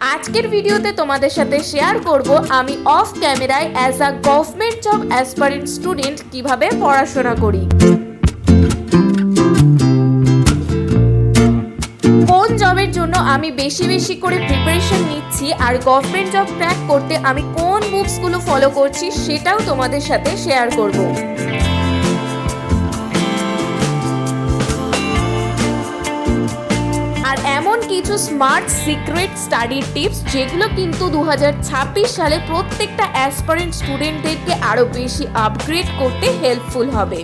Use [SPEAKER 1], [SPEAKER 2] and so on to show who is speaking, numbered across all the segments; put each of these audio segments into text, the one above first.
[SPEAKER 1] আজকের ভিডিওতে তোমাদের সাথে শেয়ার করব আমি অফ ক্যামেরায় as a government job aspirant student কিভাবে পড়াশোনা করি, কোন জবের জন্য আমি বেশি বেশি করে প্রিপারেশন নিচ্ছি আর গভর্নমেন্ট জব ক্র্যাক করতে আমি কোন বুকসগুলো ফলো করছি সেটাও তোমাদের সাথে শেয়ার করব। আর এমন কিছু স্মার্ট সিক্রেট স্টাডি টিপস যেগুলো কিন্তু 2026 সালে প্রত্যেকটা অ্যাসপারেন্ট স্টুডেন্টদেরকে আরো বেশি আপগ্রেড করতে হেল্পফুল হবে।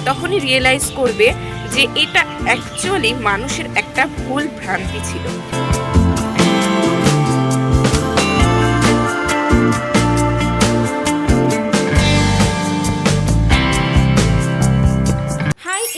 [SPEAKER 2] তখনই রিয়েলাইজ করবে যে এটা অ্যাকচুয়ালি মানুষের একটা ভুল ভ্রান্তি ছিল।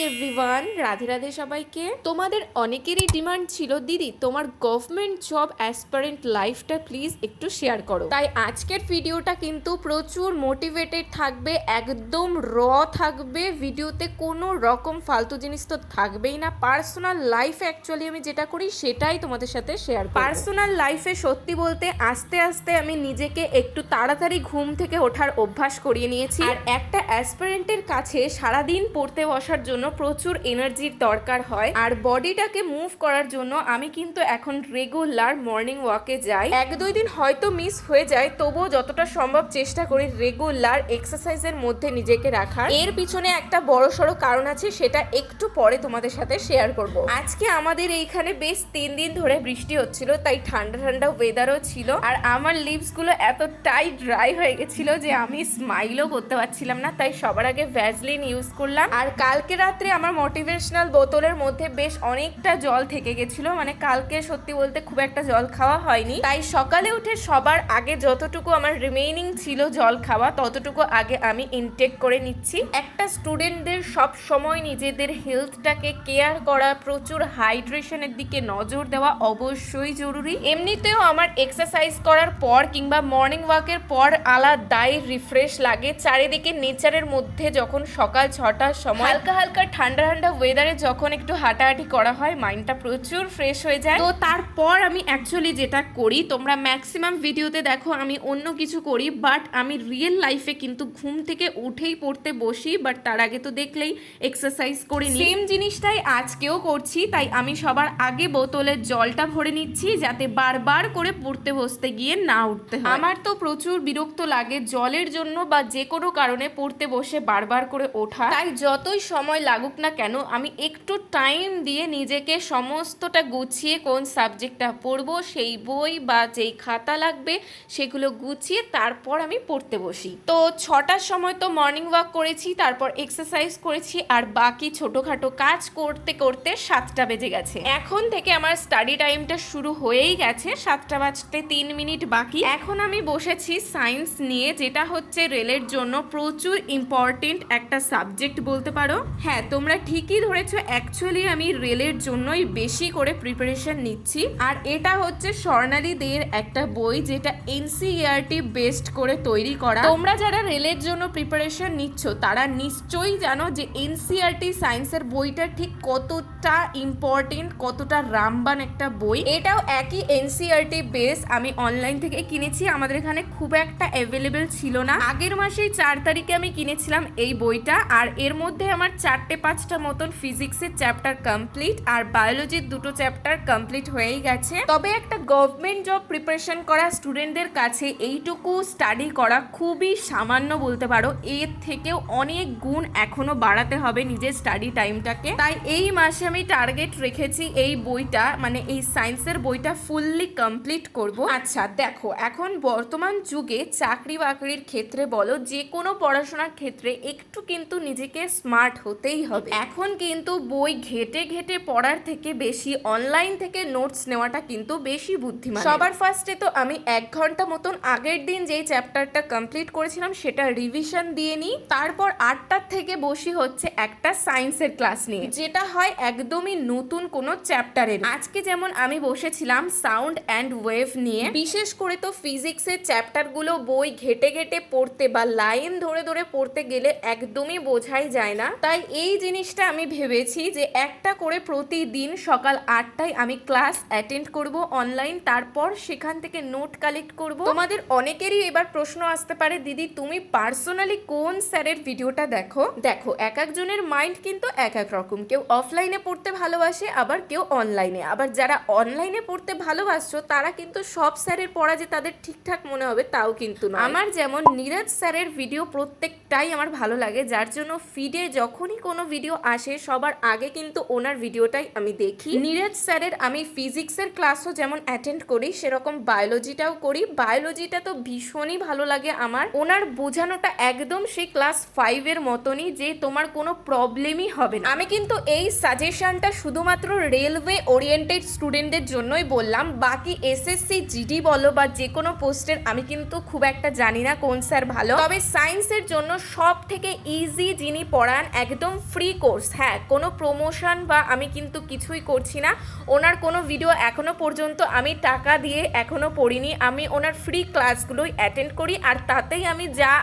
[SPEAKER 1] এভরিওয়ান, রাধে রাধে সবাইকে। তোমাদের অনেকেরই ডিমান্ড ছিল দিদি তোমার গভর্নমেন্ট জব অ্যাসপারেন্ট লাইফটা প্লিজ একটু শেয়ার করো। তাই আজকের ভিডিওটা কিন্তু প্রচুর মোটিভেটেড থাকবে, একদম র থাকবে। ভিডিওতে কোনো রকম ফালতু জিনিস তো থাকবেই না। পার্সোনাল লাইফে অ্যাকচুয়ালি আমি যেটা করি সেটাই তোমাদের সাথে শেয়ার করব। পার্সোনাল লাইফে সত্যি বলতে আস্তে আস্তে আমি নিজেকে একটু তাড়াতাড়ি ঘুম থেকে ওঠার অভ্যাস করিয়ে নিয়েছি। আর একটা অ্যাসপারেন্টের কাছে সারাদিন পড়তে বসার জন্য প্রচুর এনার্জির দরকার হয়, আর বডিটাকে মুভ করার জন্য আমি কিন্তু এখন রেগুলার মর্নিং ওয়াকে যাই। এক দুই দিন হয়তো মিস হয়ে যায়, তবুও যতটা সম্ভব চেষ্টা করি রেগুলার এক্সারসাইজের মধ্যে নিজেকে রাখার। এর পিছনে একটা বড় সড়ো কারণ আছে, সেটা একটু পরে তোমাদের সাথে শেয়ার করব। আজকে আমাদের এইখানে বেশ 3 দিন ধরে বৃষ্টি হচ্ছিল, তাই ঠান্ডা ঠান্ডা ওয়েদারও ছিল। আর আমার লিপস গুলো এতটাই ড্রাই হয়ে গেছিল যে আমি স্মাইলও করতে পারছিলাম না, তাই সবার আগে ভ্যাসলিন ইউজ করলাম। আর কালকে রাত্রে আমার মোটিভেশনাল বোতলের মধ্যে বেশ অনেকটা জল থেকে গেছিল, মানে কালকে সত্যি বলতে খুব একটা জল খাওয়া হয়নি। তাই সকালে উঠে সবার আগে যতটুকু আমার রিমেইনিং ছিল জল খাওয়া, ততটুকু আগে আমি ইনটেক করে নিচ্ছি। একটা স্টুডেন্টদের সব সময় নিজেদের হেলথটাকে কেয়ার করা, প্রচুর হাইড্রেশনের দিকে নজর দেওয়া অবশ্যই জরুরি। এমনিতেও আমার এক্সারসাইজ করার পর কিংবা মর্নিং ওয়াকের পর আলাদাই রিফ্রেশ লাগে। চারিদিকে নেচারের মধ্যে যখন সকাল 6টার সময় হালকা হালকা ঠান্ডা ঠান্ডা ওয়েদারে যখন একটু হাঁটাহাঁটি করা হয়, মাইন্ডটা প্রচুর ফ্রেশ হয়ে যায়। তো তারপর আমি অ্যাকচুয়ালি যেটা করি, তোমরা ম্যাক্সিমাম ভিডিওতে দেখো আমি অন্য কিছু করি, বাট আমি রিয়েল লাইফে কিন্তু ঘুম থেকে উঠেই পড়তে বসি। বাট তার আগে তো দেখলেই এক্সারসাইজ করে নিই। সেম জিনিসটাই আজকেও করছি, তাই আমি সবার আগে বোতলের জলটা ভরে নিচ্ছি, যাতে বারবার করে পড়তে বসতে গিয়ে না উঠতে হয়। আমার তো প্রচুর বিরক্ত লাগে জলের জন্য বা যে কোনো কারণে পড়তে বসে বারবার করে ওঠা। তাই যতই সময় লাগুক না কেন আমি একটু টাইম দিয়ে নিজেকে সমস্তটা গুছিয়ে কোন সাবজেক্টটা পড়বো, সেই বই বা যেই খাতা লাগবে সেগুলো গুছিয়ে তারপর আমি পড়তে বসি। তো 6টার সময় তো মর্নিং ওয়াক করেছি, তারপর এক্সারসাইজ করেছি, আর বাকি ছোটোখাটো কাজ করতে করতে 7টা বেজে গেছে। এখন থেকে আমার স্টাডি টাইমটা শুরু হয়েই গেছে, 7টা বাজতে 3 মিনিট বাকি। এখন আমি বসেছি সায়েন্স নিয়ে, যেটা হচ্ছে রেলের জন্য প্রচুর ইম্পর্টেন্ট একটা সাবজেক্ট বলতে পারো। হ্যাঁ, তোমরা ঠিকই ধরেছো, অ্যাকচুয়ালি আমি রেলের জন্যই বেশি করে প্রিপারেশন নিচ্ছি। আর এটা হচ্ছে স্বর্ণালী দের একটা বই, যেটা এনসিইআরটি বেসড করে তৈরি করা। তোমরা যারা রেলের জন্য প্রিপারেশন নিচ্ছ তারা নিশ্চয়ই জানো যে এনসিইআরটি সায়েন্সের বইটা ঠিক কতটা ইম্পর্টেন্ট, কতটা রামবান একটা বই। এটাও একই এনসিইআরটি বেস। আমি অনলাইন থেকে কিনেছি, আমাদের এখানে খুব একটা অ্যাভেলেবেল ছিল না। আগের মাসেই 4 তারিখে আমি কিনেছিলাম এই বইটা। আর এর মধ্যে আমার 4-5টা মতন ফিজিক্সের চ্যাপ্টার কমপ্লিট, আর বায়োলজির 2টো চ্যাপ্টার কমপ্লিট হয়েই গেছে। তবে একটা গভর্নমেন্ট জব প্রিপারেশন করা স্টুডেন্টদের কাছে এইটুকু স্টাডি করা খুবই সামান্য বলতে পারো। এর থেকেও অনেক গুণ এখনো বাড়াতে হবে নিজের স্টাডি টাইমটাকে। তাই এই মাসে আমি টার্গেট রেখেছি এই বইটা, মানে এই সায়েন্সের বইটা ফুললি কমপ্লিট করব। আচ্ছা দেখো, এখন বর্তমান যুগে চাকরি বাকরির ক্ষেত্রে বলো, যে কোনো পড়াশোনার ক্ষেত্রে একটু কিন্তু নিজেকে স্মার্ট হতেই হবে। এখন কিন্তু বই ঘেটে ঘেটে পড়ার থেকে বেশি অনলাইন থেকে নোটস নেওয়াটা কিন্তু বেশি বুদ্ধিমান। সবার ফার্স্টে তো আমি 1 ঘন্টা মতন আগের দিন যেই চ্যাপ্টারটা কমপ্লিট করেছিলাম সেটা রিভিশন দিয়ে নিই। তারপর 8টার থেকে বসি হচ্ছে একটা সায়েন্সের ক্লাস নিয়ে, যেটা হয় একদমই নতুন কোনো চ্যাপ্টারের। আজকে যেমন আমি বসেছিলাম সাউন্ড অ্যান্ড ওয়েভ নিয়ে। বিশেষ করে তো ফিজিক্সের চ্যাপ্টারগুলো বই ঘেটে ঘেটে পড়তে বা লাইন ধরে ধরে পড়তে গেলে একদমই বোঝাই যায় না। তাই এই জিনিসটা আমি ভেবে ভেবেছি যে একটা করে প্রতিদিন সকাল 8টায় আমি ক্লাস অ্যাটেন্ড করব অনলাইন, তারপর সেখান থেকে নোট কালেক্ট করব। তোমাদের অনেকেরই এবার প্রশ্ন আসতে পারে, দিদি তুমি পার্সোনালি কোন স্যারের ভিডিওটা দেখো? দেখো, এক একজনের মাইন্ড কিন্তু এক এক রকম। কেউ অফলাইনে পড়তে ভালোবাসে, আবার কেউ অনলাইনে। আবার যারা অনলাইনে পড়তে ভালোবাসছো তারা কিন্তু সব স্যারের পড়া যে তাদের ঠিকঠাক মনে হবে তাও কিন্তু নয়। আমার যেমন নীরজ স্যারের ভিডিও প্রত্যেকটাই আমার ভালো লাগে, যার জন্য ফিডে যখনই কোনো ভিডিও আসে সবার আগে কিন্তু ওনার ভিডিওটাই আমি দেখি। নীরজ স্যারের আমি ফিজিক্সের ক্লাসও যেমন অ্যাটেন্ড করি, সেরকম বায়োলজিটাও করি। বায়োলজিটা তো ভীষণই ভালো লাগে আমার। ওনার বোঝানোটা একদম সেই ক্লাস 5-এর মতনই, যে তোমার কোনো প্রবলেমই হবে না। আমি কিন্তু এই সাজেশনটা শুধুমাত্র রেলওয়ে ওরিয়েন্টেড স্টুডেন্টদের জন্যই বললাম। বাকি এসএসসি জিডি বলো বা যে কোনো পোস্টের আমি কিন্তু খুব একটা জানি না কোন স্যার ভালো। তবে সায়েন্সের জন্য সব থেকে ইজি যিনি পড়ান, একদম ফ্রি কোর্স। হ্যাঁ, কোনো প্রমোশন বা আমি কিন্তু কিছুই করছি না। ওনার কোনো ভিডিও এখনো পর্যন্ত আমি টাকা দিয়ে এখনো পড়িনি। আমি ওনার ফ্রি ক্লাসগুলোই অ্যাটেন্ড করি, আর তাতেই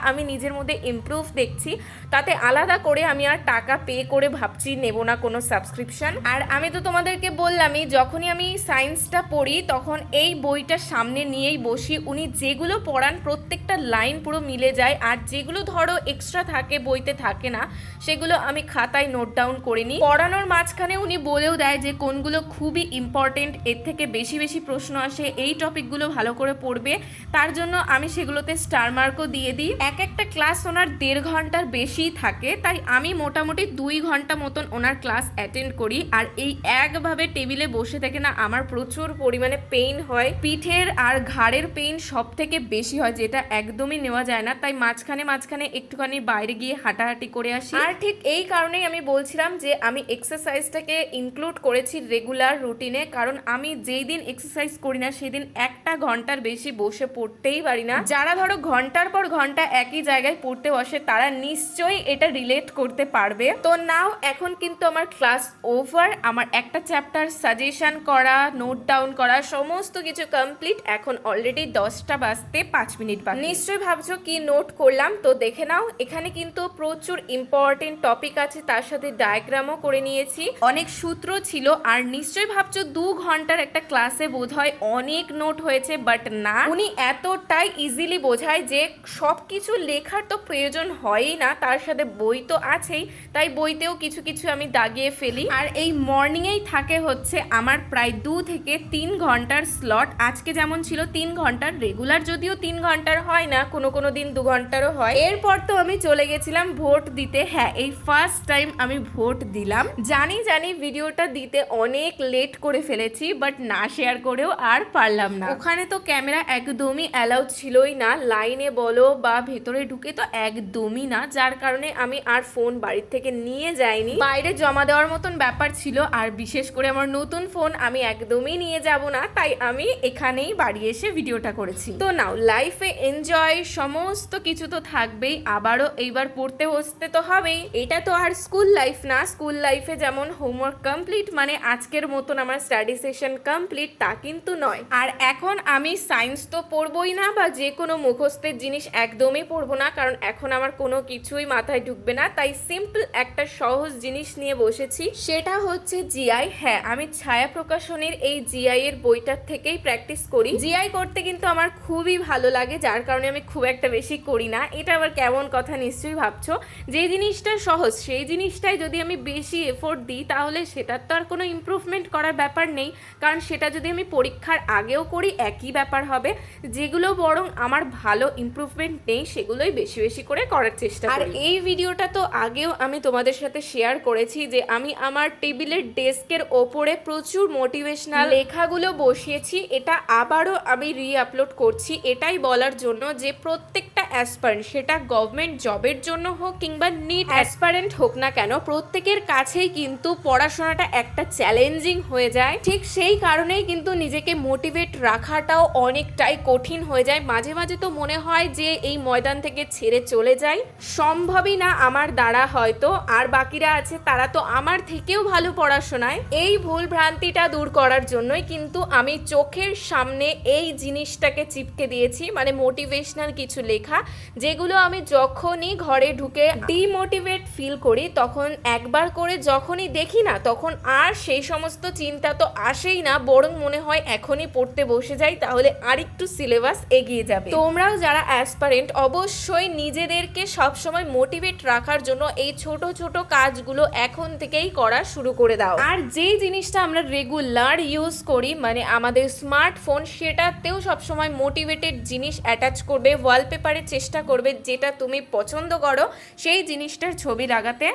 [SPEAKER 1] আমি নিজের মধ্যে ইমপ্রুভ দেখছি। তাতে আলাদা করে আমি আর টাকা পে করে ভাবছি নেব না কোনো সাবস্ক্রিপশন। আর আমি তো তোমাদেরকে বললামই, যখনই আমি সায়েন্সটা পড়ি তখন এই বইটা সামনে নিয়েই বসি। উনি যেগুলো পড়ান প্রত্যেকটা লাইন পুরো মিলে যায়, আর যেগুলো ধরো এক্সট্রা থাকে বইতে থাকে না সেগুলো আমি খাতায় নোট ডাউন করে নিই। পড়ানোর মাঝখানে উনি বলেও দেয় যে কোনগুলো খুবই ইম্পর্টেন্ট, এর থেকে বেশি বেশি প্রশ্ন আসে, এই টপিকগুলো ভালো করে পড়বে। তার জন্য আমি সেগুলোতে স্টার মার্কও দিয়ে দিই। এক একটা ক্লাস ওনার 1.5 ঘন্টার বেশি থাকে, তাই আমি মোটামুটি 2 ঘন্টা মতন ওনার ক্লাস অ্যাটেন্ড করি। আর এই একভাবে টেবিলে বসে থেকে না আমার প্রচুর পরিমাণে পেইন হয়। পিঠের আর ঘাড়ের পেইন সব থেকে বেশি হয়, যেটা একদমই নেওয়া যায় না। তাই মাঝখানে মাঝখানে একটুখানি বাইরে গিয়ে হাঁটাহাঁটি করে আসি। আর ঠিক এই কারণেই আমি বলছিলাম যে আমি এক্সারসাইজটাকে ইনক্লুড করেছি রেগুলার রুটিনে, কারণ আমি যেই দিন এক্সারসাইজ করি না সেদিন 1 ঘন্টার বেশি বসে পড়তেই পারি না। যারা ধরো ঘন্টার পর ঘন্টা একই জায়গায় পড়তে বসে তারা নিশ্চয়ই এটা রিলেট করতে পারবে। তো নাও এখন কিন্তু আমার ক্লাস ওভার। আমার একটা চ্যাপ্টার সাজেশন করা, নোট ডাউন করা, সমস্ত কিছু কমপ্লিট। এখন অলরেডি 10টা বাজতে 5 মিনিট বাকি। নিশ্চয়ই ভাবছো কি নোট করলাম, তো দেখে নাও। এখানে কিন্তু প্রচুর ইম্পর্টেন্ট টপিক আছে, তার সাথে ডায়াগ্রামও করে নিয়েছি, অনেক সূত্র ছিল। আর নিশ্চয়ই ভাবছো 2 ঘন্টার একটা ক্লাসে বোধহয় অনেক নোট হয়েছে, বাট না, উনি এতটাই ইজিলি বোঝায় যে সবকিছু লেখার তো প্রয়োজন হয়ই না, তার সাথে বই তো আছেই, তাই বইতেও কিছু কিছু আমি দাগিয়ে ফেলি। আর এই মর্নিংয়েই থাকে হচ্ছে আমার প্রায় 2 থেকে 3 ঘন্টার স্লট। আজকে যেমন ছিল 3 ঘন্টার, রেগুলার যদিও 3 ঘন্টার হয় না, কোনো দিন 2 ঘন্টারও হয়। এরপর তো আমি চলে গেছিলাম ভোট দিতে। হ্যাঁ, এই ফার্স্ট টাইম আমি ভোট দিলাম। জানি ভিডিওটা দিতে অনেক লেট করে ফেলেছি, বাট না শেয়ার করেও আর পারলাম না। ওখানে তো ক্যামেরা একদমই অ্যালাউড ছিলই না, লাইনে বলো বা ভেতরে ঢুকে তো একদমই না, যার কারণে আমি আর ফোন বাড়ির থেকে নিয়ে যাইনি। বাইরে জমা দেওয়ার মতন ব্যাপার ছিল, আর বিশেষ করে আমার নতুন ফোন আমি একদমই নিয়ে যাব না, তাই আমি এখানেই বাড়ি এসে ভিডিওটা করেছি। তো নাও, লাইফে এনজয় সমস্ত কিছু তো থাকবেই, আবারও এইবার পড়তে বসতে তো হবেই। এটা তো আর স্কুল লাইফ না। স্কুল লাইফে যেমন হোমওয়ার্ক কমপ্লিট মানে আজকের মতন আমার স্টাডি সেশন কমপ্লিট, তা কিন্তু নয়। আর এখন আমি সায়েন্স তো পড়বই না, বা যে কোনো মুখস্থের জিনিস একদমই পড়বো না, কারণ এখন আমার কোনো কিছুই মাথায় ঢুকবে না। তাই সিম্পল একটা সহজ জিনিস নিয়ে বসেছি, সেটা হচ্ছে জিআই। হ্যাঁ, আমি ছায়া প্রকাশনের এই জিআই এর বইটার থেকেই প্র্যাকটিস করি। জিআই করতে কিন্তু আমার খুবই ভালো লাগে, যার কারণে আমি খুব একটা বেশি করি না। এটা আবার কেমন কথা নিশ্চয়ই ভাবছো, যে জিনিসটা সহজ সেই জিনিসটাই যদি আমি বেশি এফোর্ট দিই তাহলে সেটার তো আর কোনো ইমপ্রুভমেন্ট করার ব্যাপার নেই, কারণ সেটা যদি আমি পরীক্ষার আগেও করি একই ব্যাপার হবে। যেগুলো বরং আমার ভালো ইমপ্রুভমেন্ট নেই সেগুলোই বেশি বেশি করে করার চেষ্টা করি। আর এই ভিডিওটা তো আগেও আমি তোমাদের সাথে শেয়ার করেছি যে আমি আমার টেবিলের ডেস্কের ওপরে প্রচুর মোটিভেশনাল লেখাগুলো বসিয়েছি। এটা আবারও আমি আপলোড করছি এটাই বলার জন্য যে প্রত্যেকটা অ্যাসপারেন্ট, সেটা গভর্নমেন্ট জবের জন্য হোক কিংবা নিট অ্যাসপারেন্ট হোক না কেন, প্রত্যেকের কাছেই কিন্তু পড়াশোনাটা একটা চ্যালেঞ্জিং হয়ে যায়। ঠিক সেই কারণেই কিন্তু নিজেকে মোটিভেট রাখা রাখাটাও অনেকটাই কঠিন হয়ে যায়। মাঝে মাঝে তো মনে হয় যে এই ময়দান থেকে ছেড়ে চলে যাই, সম্ভবই না আমার দ্বারা হয়তো। আর বাকিরা আছে তারা তো আমার থেকেও ভালো পড়াশোনায়। এই ভুল ভ্রান্তিটা দূর করার জন্যই কিন্তু আমি চোখের সামনে এই জিনিসটাকে চিপকে দিয়েছি, মানে মোটিভেশনাল কিছু লেখা, যেগুলো আমি যখনই ঘরে ঢুকে ডিমোটিভেট ফিল করি তখন একবার করে যখনই দেখি না, তখন আর সেই সমস্ত চিন্তা তো আসেই না, বরং মনে হয় এখনই পড়তে বসে যাই, তাহলে আরেকটু সিলেবাস এগিয়ে যাবে। তোমরাও যারা অ্যাসপারেন্ট অবশ্যই নিজেদেরকে সবসময় মোটিভেট রাখার জন্য এই ছোট ছোট কাজগুলো এখন থেকেই করা শুরু করে দাও। আর যেই জিনিসটা আমরা রেগুলার ইউজ করি, মানে আমাদের স্মার্টফোন, সেটাতেও সবসময় মোটিভেটেড জিনিস অ্যাটাচ করবে, ওয়ালপেপারে চেষ্টা করবে যেটা তুমি পছন্দ করো সেই জিনিসটার ছবি লাগাতে।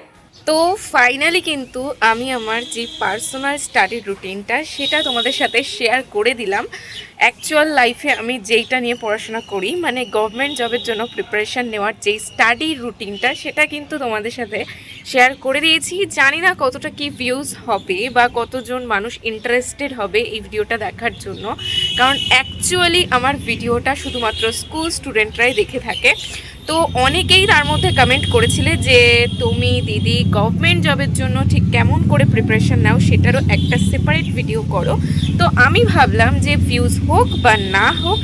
[SPEAKER 2] তো ফাইনালি কিন্তু আমি আমার যে পার্সোনাল স্টাডি রুটিনটা সেটা তোমাদের সাথে শেয়ার করে দিলাম। অ্যাকচুয়াল লাইফে আমি যেইটা নিয়ে পড়াশোনা করি, মানে গভর্নমেন্ট জবের জন্য প্রিপারেশান নেওয়ার যেই স্টাডি রুটিনটা, সেটা কিন্তু তোমাদের সাথে শেয়ার করে দিয়েছি। জানি না কতটা কি ভিউজ হবে বা কতজন মানুষ ইন্টারেস্টেড হবে এই ভিডিওটা দেখার জন্য, কারণ অ্যাকচুয়ালি আমার ভিডিওটা শুধুমাত্র স্কুল স্টুডেন্টরাই দেখে থাকে। তো অনেকেই তার মধ্যে কমেন্ট করেছিলে যে তুমি দিদি গভর্নমেন্ট জবের জন্য ঠিক কেমন করে প্রিপারেশন নাও সেটারও একটা সেপারেট ভিডিও করো। তো আমি ভাবলাম যে ভিউজ হোক বা না হোক,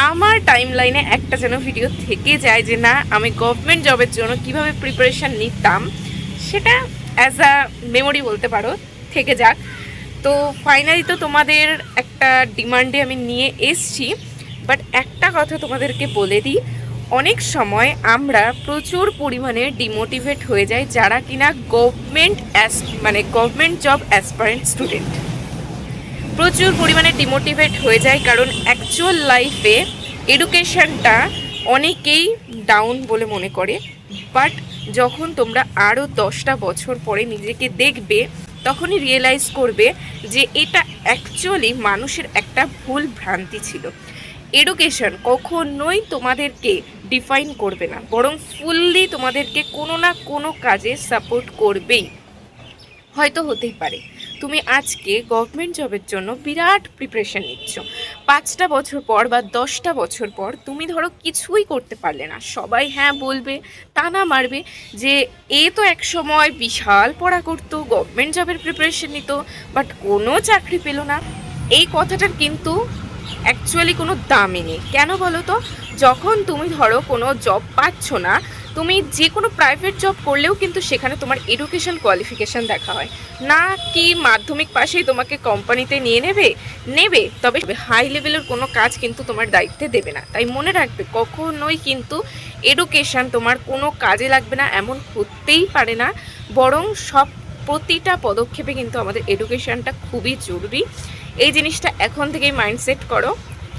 [SPEAKER 2] আমার টাইম লাইনে একটা যেন ভিডিও থেকে যায় যে না, আমি গভর্নমেন্ট জবের জন্য কিভাবে প্রিপারেশন নিতাম সেটা অ্যাজ আ মেমোরি বলতে পারো থেকে যাক। তো ফাইনালি তো তোমাদের একটা ডিমান্ডে আমি নিয়ে এসছি, বাট একটা কথা তোমাদেরকে বলে দিই, অনেক সময় আমরা প্রচুর পরিমাণে ডিমোটিভেট হয়ে যাই যারা কিনা গভর্নমেন্ট জব অ্যাসপারেন্ট স্টুডেন্ট। প্রচুর পরিমাণে ডিমোটিভেট হয়ে যায় কারণ অ্যাকচুয়াল লাইফে এডুকেশনটা অনেকেই ডাউন বলে মনে করে, বাট যখন তোমরা আরও 10টা বছর পরে নিজেকে দেখবে তখনই রিয়েলাইজ করবে যে এটা অ্যাকচুয়ালি মানুষের একটা ভুল ভ্রান্তি ছিল। এডুকেশন কখনোই তোমাদেরকে ডিফাইন করবে না, বরং ফুললি তোমাদেরকে কোনো না কোনো কাজে সাপোর্ট করবেই। হয়তো হতেই পারে তুমি আজকে গভর্নমেন্ট জবের জন্য বিরাট প্রিপারেশন নিচ্ছ, 5টা বছর পর বা 10টা বছর পর তুমি ধরো কিছুই করতে পারলে না, সবাই হ্যাঁ বলবে, টানা মারবে যে এ তো এক সময় বিশাল পড়া করতো, গভর্নমেন্ট জবের প্রিপারেশন নিত, বাট কোনো চাকরি পেল না। এই কথাটার কিন্তু অ্যাকচুয়ালি কোনো দামই নেই। কেন বলো তো? যখন তুমি ধরো কোনো জব পাচ্ছ না, তুমি যে কোনো প্রাইভেট জব করলেও কিন্তু সেখানে তোমার এডুকেশন কোয়ালিফিকেশান দেখা হয় না, কি মাধ্যমিক পাশেই তোমাকে কোম্পানিতে নিয়ে নেবে, তবে হাই লেভেলের কোনো কাজ কিন্তু তোমার দায়িত্বে দেবে না। তাই মনে রাখবে, কখনোই কিন্তু এডুকেশান তোমার কোনো কাজে লাগবে না এমন হতেই পারে না, বরং প্রতিটা পদক্ষেপে কিন্তু আমাদের এডুকেশানটা খুবই জরুরি। এই জিনিসটা এখন থেকেই মাইন্ডসেট করো।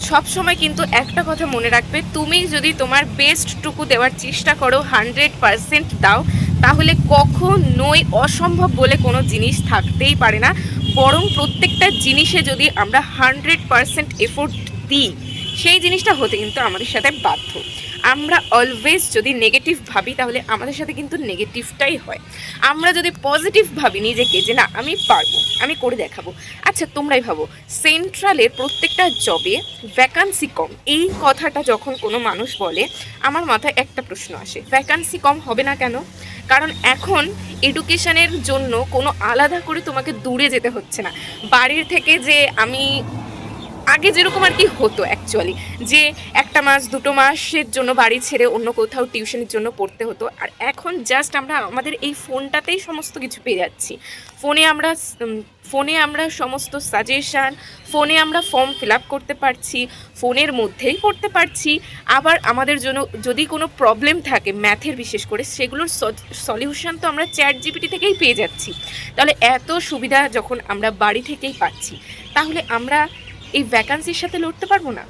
[SPEAKER 2] সব সময় কিন্তু একটা কথা মনে রাখবে, তুমি যদি তোমার বেস্টটুকু দেওয়ার চেষ্টা করো, 100% দাও, তাহলে কখনোই অসম্ভব বলে কোনো জিনিস থাকতেই পারে না। বরং প্রত্যেকটা জিনিসে যদি আমরা 100% এফোর্ট দিই, সেই জিনিসটা হতে কিন্তু আমাদের সাথে বাধ্য। আমরা অলওয়েজ যদি নেগেটিভ ভাবি তাহলে আমাদের সাথে কিন্তু নেগেটিভটাই হয়। আমরা যদি পজিটিভ ভাবি নিজেকে যে না আমি পারবো, আমি করে দেখাবো। আচ্ছা তোমরাই ভাবো, সেন্ট্রালের প্রত্যেকটা জবে ভ্যাকান্সি কম, এই কথাটা যখন কোনো মানুষ বলে আমার মাথায় একটা প্রশ্ন আসে, ভ্যাকান্সি কম হবে না কেন? কারণ এখন এডুকেশনের জন্য কোনো আলাদা করে তোমাকে দূরে যেতে হচ্ছে না বাড়ির থেকে। যে আমি আগে যেরকম আর কি হতো অ্যাকচুয়ালি, যে 1 মাস 2 মাসের জন্য বাড়ি ছেড়ে অন্য কোথাও টিউশনের জন্য পড়তে হতো, আর এখন জাস্ট আমরা আমাদের এই ফোনটাতেই সমস্ত কিছু পেয়ে যাচ্ছি। ফোনে আমরা সমস্ত সাজেশান, ফোনে আমরা ফর্ম ফিল আপ করতে পারছি, ফোনের মধ্যেই পড়তে পারছি। আবার আমাদের জন্য যদি কোনো প্রবলেম থাকে ম্যাথের বিশেষ করে, সেগুলোর সলিউশন তো আমরা চ্যাট জিপিটি থেকেই পেয়ে যাচ্ছি। তাহলে এত সুবিধা যখন আমরা বাড়ি থেকেই পাচ্ছি, তাহলে আমরা এই ভ্যাকান্সির সাথে লড়তে পারবো না?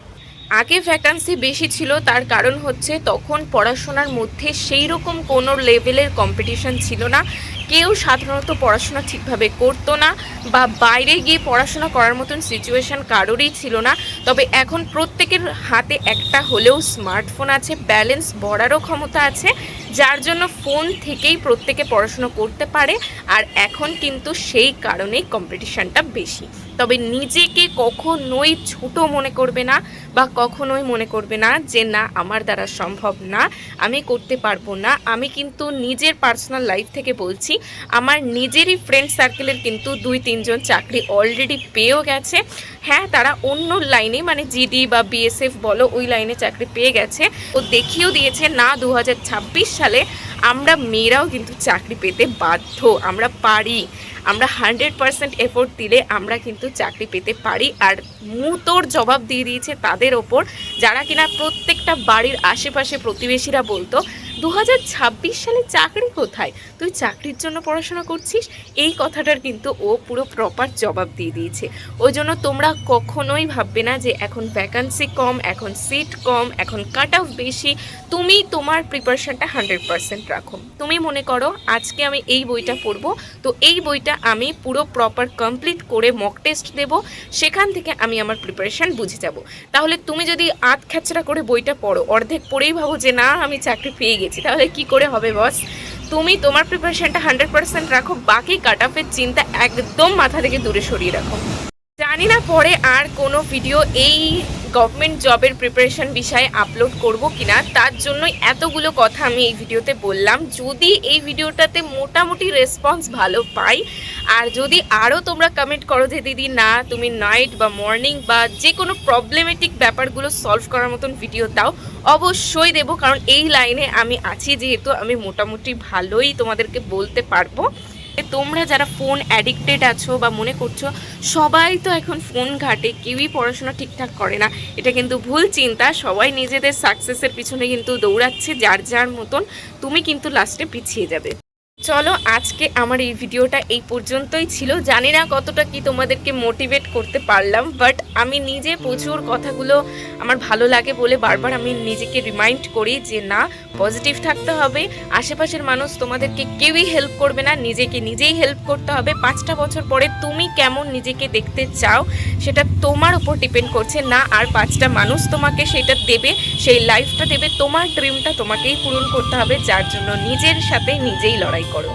[SPEAKER 2] আগে ভ্যাকান্সি বেশি ছিল, তার কারণ হচ্ছে তখন পড়াশোনার মধ্যে সেই রকম কোনো লেভেলের কম্পিটিশন ছিল না, কেউ সাধারণত পড়াশোনা ঠিকভাবে করতো না, বা বাইরে গিয়ে পড়াশোনা করার মতন সিচুয়েশান কারোরই ছিল না। তবে এখন প্রত্যেকের হাতে একটা হলেও স্মার্টফোন আছে, ব্যালেন্স ভরারও ক্ষমতা আছে, যার জন্য ফোন থেকেই প্রত্যেকে পড়াশোনা করতে পারে। আর এখন কিন্তু সেই কারণেই কম্পিটিশানটা বেশি। তবে নিজেকে কখনোই ছোট মনে করবে না বা কখনোই মনে করবে না যে না আমার দ্বারা সম্ভব না, আমি করতে পারবো না। আমি কিন্তু নিজের পার্সোনাল লাইফ থেকে বলছি, আমার নিজেরই ফ্রেন্ড সার্কেলের কিন্তু 2-3 জন চাকরি অলরেডি পেয়েও গেছে। হ্যাঁ, তারা অন্য লাইনে মানে জিডি বা বিএসএফ বলো ওই লাইনে চাকরি পেয়ে গেছে। ও দেখিয়েও দিয়েছে না 2026 সালে আমরা মেয়েরাও কিন্তু চাকরি পেতে বাধ্য, আমরা পারি, আমরা 100% এফোর্ট দিলে আমরা কিন্তু চাকরি পেতে পারি। আর মুতোর জবাব দিয়ে দিয়েছে তাদের ওপর যারা কিনা প্রত্যেকটা বাড়ির আশেপাশে প্রতিবেশীরা বলতো 2026 সালে চাকরি কোথায়, তুই চাকরির জন্য পড়াশোনা করছিস, এই কথাটার কিন্তু ও পুরো প্রপার জবাব দিয়ে দিয়েছে। ওই জন্য তোমরা কখনোই ভাববে না যে এখন ভ্যাকান্সি কম, এখন সিট কম, এখন কাট অফ বেশি। তুমি তোমার প্রিপারেশনটা 100% রাখো। তুমি মনে করো আজকে আমি এই বইটা পড়বো, তো এই বইটা আমি পুরো প্রপার কমপ্লিট করে মক টেস্ট দেবো, সেখান থেকে আমি আমার প্রিপারেশন বুঝে যাব। তাহলে তুমি যদি আধ খ্যাচড়া করে বইটা পড়ো, অর্ধেক পড়েই ভাবো যে না আমি চাকরি পেয়ে গেছি, তাহলে কি করে হবে বস? তুমি তোমার প্রিপারেশনটা 100% রাখো, বাকি কাট অফের চিন্তা একদম মাথা থেকে দূরে সরিয়ে রাখো। জানি না পরে আর কোনো ভিডিও এই গভর্নমেন্ট জবের প্রিপারেশন বিষয়ে আপলোড করব কিনা, তার জন্যই এতগুলো কথা আমি এই ভিডিওতে বললাম। যদি এই ভিডিওটাতে মোটামুটি রেসপন্স ভালো পাই, আর যদি আরও তোমরা কমেন্ট করো যে দিদি না তুমি নাইট বা মর্নিং বা যে কোনো প্রবলেমেটিক ব্যাপারগুলো সলভ করার মতন ভিডিও দাও, অবশ্যই দেবো। কারণ এই লাইনে আমি আছি যেহেতু আমি মোটামুটি ভালোই তোমাদেরকে বলতে পারবো। তোমরা যারা ফোন অ্যাডিক্টেড আছো বা মনে করছো সবাই তো এখন ফোন ঘাটে, কেউই পড়াশোনা ঠিকঠাক করে না, এটা কিন্তু ভুল চিন্তা। সবাই নিজেদের সাকসেসের পিছনে কিন্তু দৌড়াচ্ছে যার যার মতন, তুমি কিন্তু লাস্টে পিছিয়ে যাবে। চলো আজকে আমার এই ভিডিওটা এই পর্যন্তই ছিল। জানি না কতটা কি তোমাদেরকে মোটিভেট করতে পারলাম, বাট আমি নিজে প্রচুর কথাগুলো আমার ভালো লাগে বলে বারবার আমি নিজেকে রিমাইন্ড করি যে না পজিটিভ থাকতে হবে। আশেপাশের মানুষ তোমাদেরকে কেউই হেল্প করবে না, নিজেকে নিজেই হেল্প করতে হবে। 5টা বছর পরে তুমি কেমন নিজেকে দেখতে চাও সেটা তোমার উপর ডিপেন্ড করছে, না আর 5টা মানুষ তোমাকে সেটা দেবে, সেই লাইফটা দেবে। তোমার ড্রিমটা তোমাকেই পূরণ করতে হবে, যার জন্য নিজের সাথে নিজেই লড়াই করো।